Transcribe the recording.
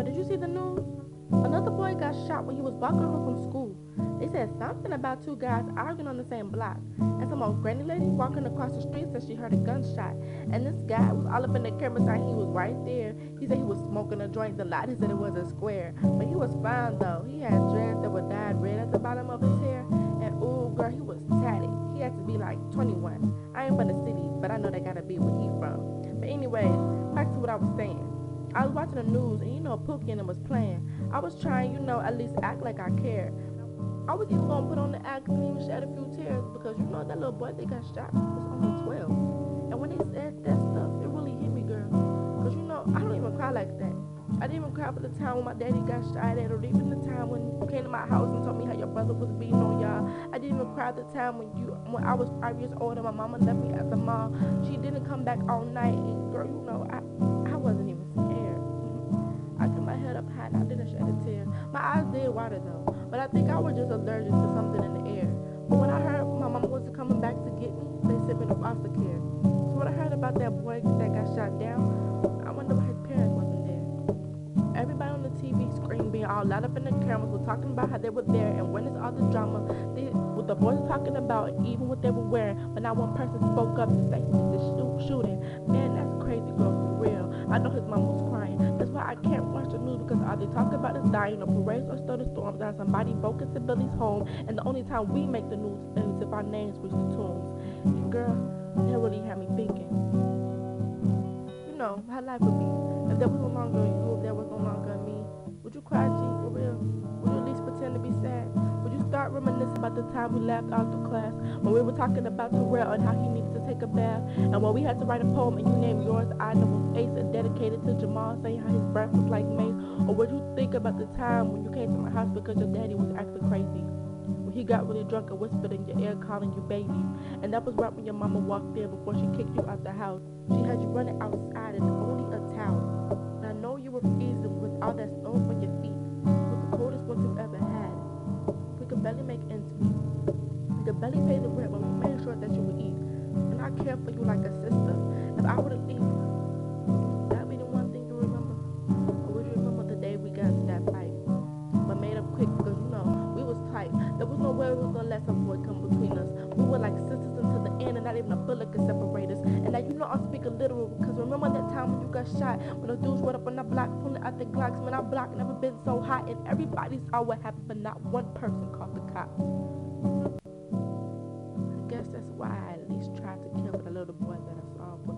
Girl, did you see the news? Another boy got shot when he was walking home from school. They said something about two guys arguing on the same block. And some old granny lady walking across the street said she heard a gunshot. And this guy was all up in the camera saying he was right there. He said he was smoking a joint. The light, he said it was a square. But he was fine though. He had dreads that were dyed red at the bottom of his hair. And ooh, girl, he was tatted. He had to be like 21. I ain't from the city, but I know they gotta be where he from. But anyways, back to what I was saying. I was watching the news and Pookie and them was playing. I was trying, at least act like I cared. I was even gonna put on the act and even shed a few tears because that little boy that got shot was only 12. And when they said that stuff, it really hit me, girl. Cause I don't even cry like that. I didn't even cry for the time when my daddy got shot at, or even the time when you came to my house and told me how your brother was beating on y'all. I didn't even cry the time when I was 5 years old and my mama left me at the mall. She didn't come back all night, and girl, I wasn't even scared. I kept my head up high and I didn't shed a tear. My eyes did water though, but I think I was just allergic to something in the air. But when I heard my mama wasn't coming back to get me, they sent me to foster care. So when I heard about that boy that got shot down, I wonder why his parents wasn't there. Everybody on the TV screen being all loud up in the cameras was talking about how they were there and when it's all the drama, what the boys were talking about, even what they were wearing, but not one person spoke up to say who did the shooting. Man, that's crazy, girl, for real. I know his mom was crying. That's why I can't watch the news because all they talk about is dying or parades or storms that somebody broke into Billy's home, and the only time we make the news is if our names reach the tombs. And girl, that really had me thinking. How life would be. If there was no longer you, if there was no longer me, would you cry, G, for real? Would you at least pretend to be sad? Would you start reminiscing about the time we laughed out the class when we were talking about Terrell and how he needed to take a bath, and when we had to write a poem and you named yours I know was Ace and dedicated to Jamal, saying how his breath was like mace? Or would you think about the time when you came to my house because your daddy was acting crazy? When he got really drunk and whispered in your ear calling you baby, and that was right when your mama walked in before she kicked you out the house. She had you running outside in only a towel. And I know you were freezing with all that snow on your feet. It was the coldest winter you ever had. We could barely make ends meet. We could barely pay the rent, but we made sure that you would eat. And I care for you like a sister. If I were to leave, would that be the one thing you remember? Or would you remember the day we got into that fight, but made up quick because we was tight. There was no way we was gonna let some boy come between us. We were like sisters until the end, and not even a bullet could separate us. And now I'm speaking literal because remember that time when you got shot, when the dudes went up on the block pulling out the Glocks. Man, our block never been so hot, and everybody saw what happened, but not one person called the cops. I guess that's why I at least tried to kill for the little boy that I saw. But